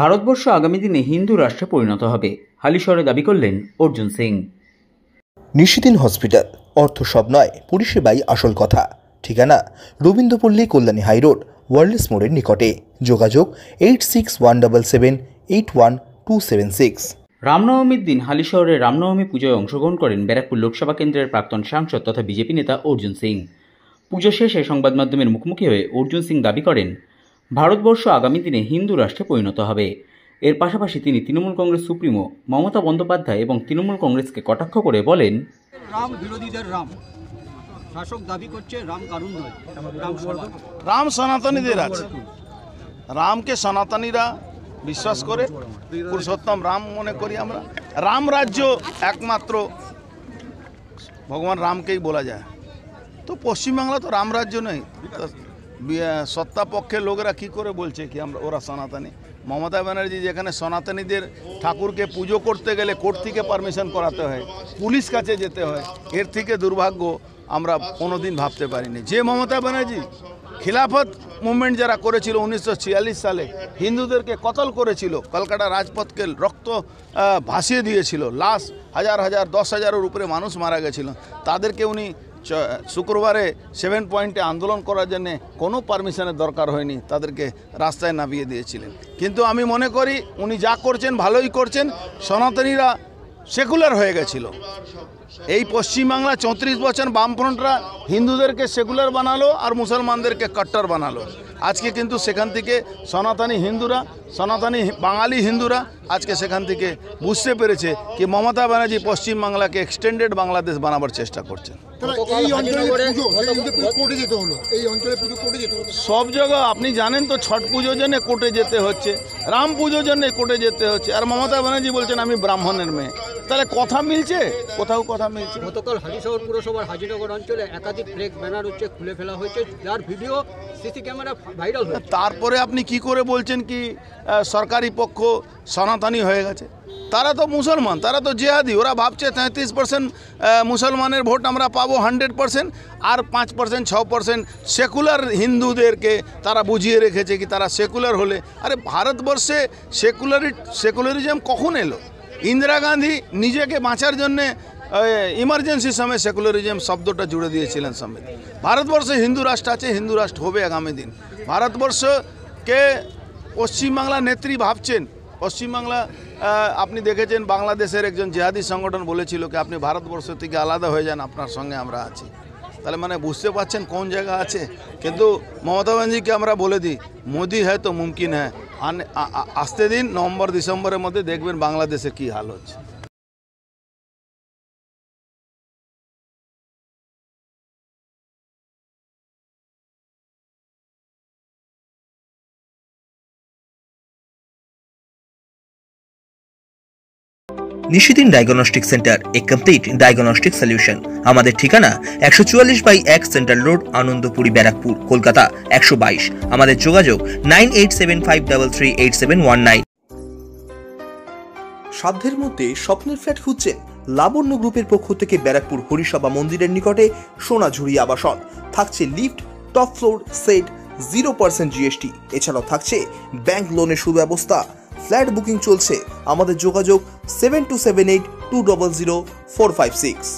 ভারতবর্ষ আগামী দিনে হিন্দু রাষ্ট্রে পরিণত হবে, হালিশহরে দাবি করলেন অর্জুন সিং। নিশিদিন হসপিটাল, অর্থ সব নয়, পরিষেবাই আসল কথা। ঠিকানা রবীন্দ্রপল্লী, কল্যাণী হাইরোড, ওয়ার্ল্ডস মোড়ের নিকটে। যোগাযোগ 8617781276। রামনবমীর দিন হালিশহরে রামনবমী পুজোয় অংশগ্রহণ করেন ব্যারাকপুর লোকসভা কেন্দ্রের প্রাক্তন সাংসদ তথা বিজেপি নেতা অর্জুন সিং। পুজো শেষে সংবাদ মাধ্যমের মুখোমুখি হয়ে অর্জুন সিং দাবি করেন ভারতবর্ষ আগামী দিনে হিন্দু রাষ্ট্রে পরিণত হবে। এর পাশাপাশি তিনি তৃণমূল কংগ্রেস সুপ্রিমো মমতা বন্দ্যোপাধ্যায় এবং তৃণমূল কংগ্রেসকে কটাক্ষ করে বলেন, রাম বিরোধীদের রাম, শাসক দাবি করছে রাম কারণ নয়, রাম সনাতনীদের আছে। রামকে সনাতনীরা বিশ্বাস করে, পুরুষোত্তম রাম মনে করি আমরা। রাম রাজ্য একমাত্র ভগবান রামকেই বলা যায়। তো পশ্চিমবাংলা তো রাম রাজ্য নেই। সত্তা পক্ষের লোকেরা কি করে বলছে কি আমরা ওরা সনাতনী? মমতা ব্যানার্জি যেখানে সনাতনীদের ঠাকুরকে পুজো করতে গেলে কোর্ট থেকে পারমিশন করাতে হয়, পুলিশ কাছে যেতে হয়, এর থেকে দুর্ভাগ্য আমরা কোনোদিন ভাবতে পারিনি। যে মমতা ব্যানার্জি খিলাফত মুভমেন্ট যারা করেছিল 1946 সালে, হিন্দুদেরকে কতল করেছিল, কলকাতা রাজপথকে রক্ত ভাসিয়ে দিয়েছিল, লাশ হাজার হাজার 10,000-এর উপরে মানুষ মারা গেছিল, তাদেরকে উনি শুক্রবারে 7 পয়েন্টে আন্দোলন করার জন্যে কোনো পারমিশনের দরকার হয়নি, তাদেরকে রাস্তায় নামিয়ে দিয়েছিলেন। কিন্তু আমি মনে করি উনি যা করছেন ভালোই করছেন। সনাতনীরা সেকুলার হয়ে গেছিল। এই পশ্চিমবাংলা 34 বছর বামফ্রন্টরা হিন্দুদেরকে সেকুলার বানালো আর মুসলমানদেরকে কট্টর বানালো। আজকে কিন্তু সেখান থেকে সনাতনী হিন্দুরা, সনাতনী বাঙালি হিন্দুরা আজকে সেখান থেকে বুঝতে পেরেছে কি মমতা ব্যানার্জি পশ্চিমবাংলাকে এক্সটেন্ডেড বাংলাদেশ বানাবার চেষ্টা করছেন। সব জায়গা আপনি জানেন তো, ছট পুজোর জন্য কোর্টে যেতে হচ্ছে, রাম পুজোর জন্য কোর্টে যেতে হচ্ছে, আর মমতা ব্যানার্জি বলছেন আমি ব্রাহ্মণের মেয়ে। তাহলে কথা মিলছে? কোথাও কথা মিলছে। গতকাল হালিশহর পুরসভার হাজিনগর অঞ্চলে একাধিক ফ্লেগ ব্যানার হচ্ছে খুলে ফেলা হয়েছে, যার ভিডিও সিসি ক্যামেরা ভাইরাল হয়েছে। তারপরে আপনি কি করে বলছেন কি সরকারি পক্ষ সনাতনী হয়ে গেছে? তারা তো মুসলমান, তারা তো জেহাদি। ওরা ভাবছে 33% মুসলমানের ভোট আমরা পাবো 100%, আর 5% 6% সেকুলার হিন্দুদেরকে তারা বুঝিয়ে রেখেছে কি তারা সেকুলার হলে। আরে ভারতবর্ষে সেকুলারিজম কখন এলো? ইন্দিরা গান্ধী নিজেকে বাঁচার জন্যে ইমার্জেন্সির সময় সেকুলারিজম শব্দটা জুড়ে দিয়েছিলেন সংবিধান। ভারতবর্ষে হিন্দু রাষ্ট্র আছে, হিন্দু রাষ্ট্র হবে আগামী দিন। ভারতবর্ষকে পশ্চিমবাংলা নেত্রী ভাবছেন। পশ্চিমবাংলা আপনি দেখেছেন বাংলাদেশের একজন জেহাদি সংগঠন বলেছিল কি আপনি ভারতবর্ষ থেকে আলাদা হয়ে যান, আপনার সঙ্গে আমরা আছি। তাহলে মানে বুঝতে পারছেন কোন জায়গা আছে। কিন্তু মমতা ব্যানার্জিকে আমরা বলে দিই, মোদি হ্যায় তো মুমকিন হ্যায়। আসতে দিন, নভেম্বর ডিসেম্বরের মধ্যে দেখবেন বাংলাদেশে কি হাল হচ্ছে। নিশিদিন ডায়াগনস্টিক সেন্টার, এ কমপ্লিট ডায়াগনস্টিক সলিউশন। আমাদের ঠিকানা 144/1 সেন্ট্রাল রোড, আনন্দপুরি, ব্যারাকপুর, কলকাতা 122। আমাদের যোগাযোগ 9875338719। সাধ্যের মধ্যে স্বপ্নের ফ্ল্যাট খুঁজছেন? লাবণ্য গ্রুপের পক্ষ থেকে ব্যারাকপুর হরিসভা মন্দিরের নিকটে সোনাঝুরি আবাসন। থাকছে lift, top floor, set, 0% GST। এছাড়াও থাকছে ব্যাংক লোনের সুব্যবস্থা। ফ্ল্যাট বুকিং চলছে। আমাদের যোগাযোগ 7278200456।